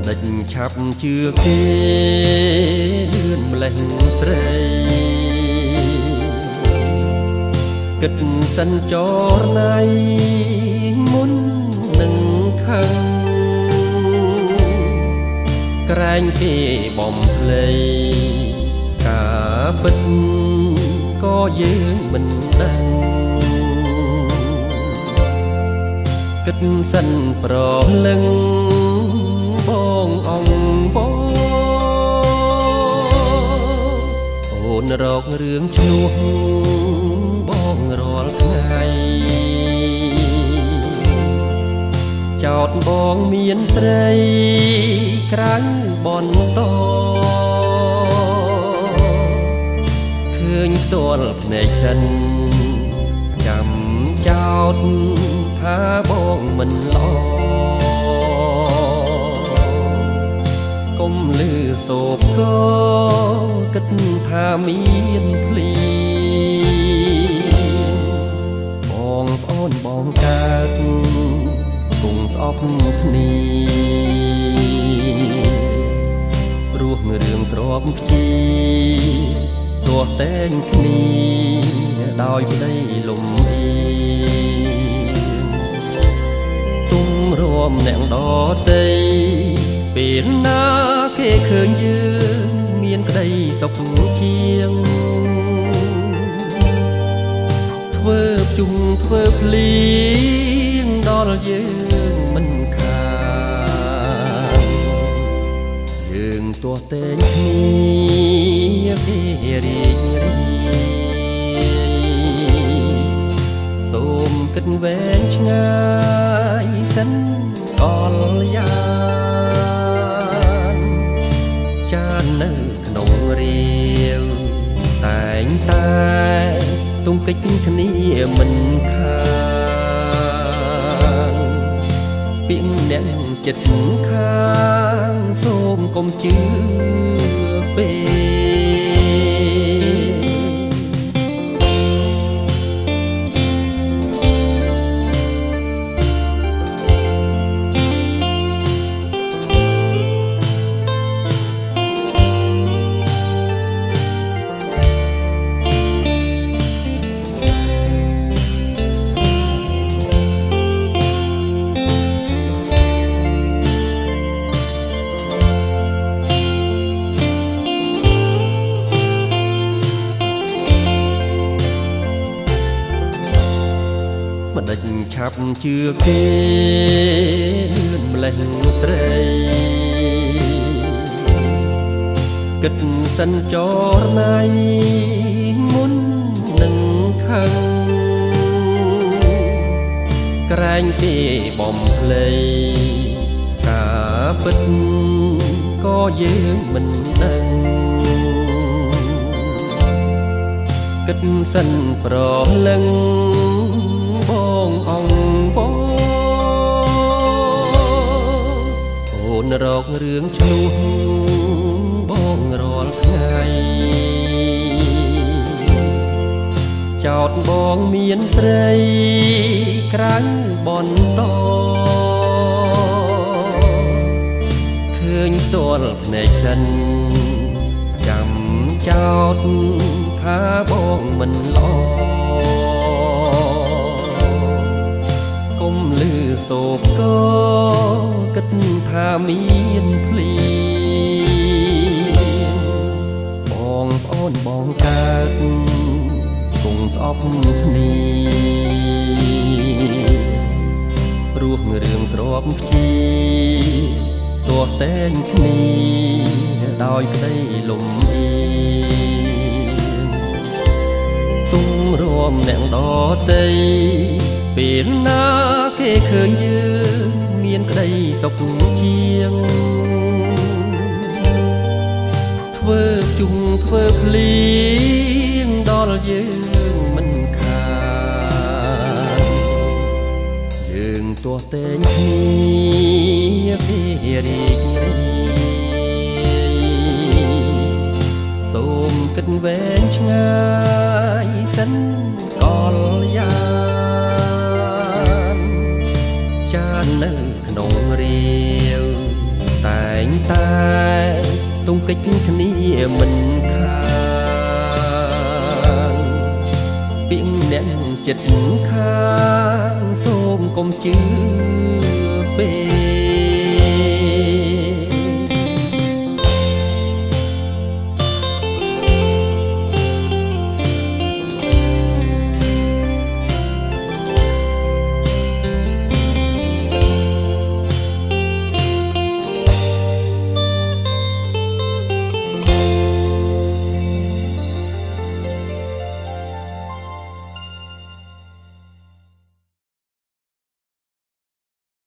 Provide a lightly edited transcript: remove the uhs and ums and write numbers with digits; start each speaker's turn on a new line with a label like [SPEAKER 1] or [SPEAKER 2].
[SPEAKER 1] ដេចឆាប់ជឿគេលឿនម្លេះស្រីគិតសិនចរណៃមុននឹងខឹងក្រែងគេបំភ្លៃការពិតក៏យើងមិនដឹងគិតសិនប្រលឹងបងអងវអូនរករឿងឈ្លោះបងរាល់ថ្ងៃចោតបងមានស្រីក្រៅបនតឃើញផ្ទាល់ភ្នែកសិនចាំចោតថាបងមិនល្អកុំលឺសោកក៏គិតថាមានភ្លៀងបងប្អូនបងកើតគង់ស្អប់គ្នាព្រោះរឿងទ្រាំព្យាទោះតែងគ្នាដោយប្តីលំអៀងទុំរួមអ្នកដតីពេលណាគេឃើញយើងមានក្តីសុខជាងធ្វើជុំធ្វើភ្លៀងដល់យើងមិនខានយើងទោះតែងគ្នាគេរីករាយសូមគិតវែងឆ្ងាយសិនកលយាចាននៅក្នុងរាវតែងតែទុំកិច្ចគ្នាមិនខានពាក្យអ្នកចិត្តខាងសូមកុំជឿពេកមិនដេចឆាប់ជឿគេលឿនម្លេះស្រីគិតសិនចរណៃមុននឹងខឹងក្រែងគេបំភ្លៃការពិតក៏យើងមិនដឹងគិតសិនប្រលឹងបងអងវអូនរករឿងឈ្លោះបងរាល់ថ្ងៃចោតបងមានស្រីក្រៅបនតឃើញផ្ទាល់ភ្នែកសិនចាំចោតថាបងមិនល្អលឺសោកក៏គិតថាមានភ្លៀងបងប្អូនបងកើតគង់ស្អប់គ្នាព្រោះរឿងទ្រាំព្យាទោះតែងគ្នាដោយក្តីលំអៀងទុំរួមអ្នកដតីពេលណាគេឃើញយើងមានក្តីសុខជាងធ្វើជុំធ្វើភ្លៀងដល់យើងមិនខានយើងទោះតែងគ្នាគេរីករាយសូមគិតវែងឆ្ងាយសិនកលយាចាននៅក្នុងរាវតែង កិច្ចគ្នាមិនខានពីអ្នកចិត្តខាងសូមកុំជឿ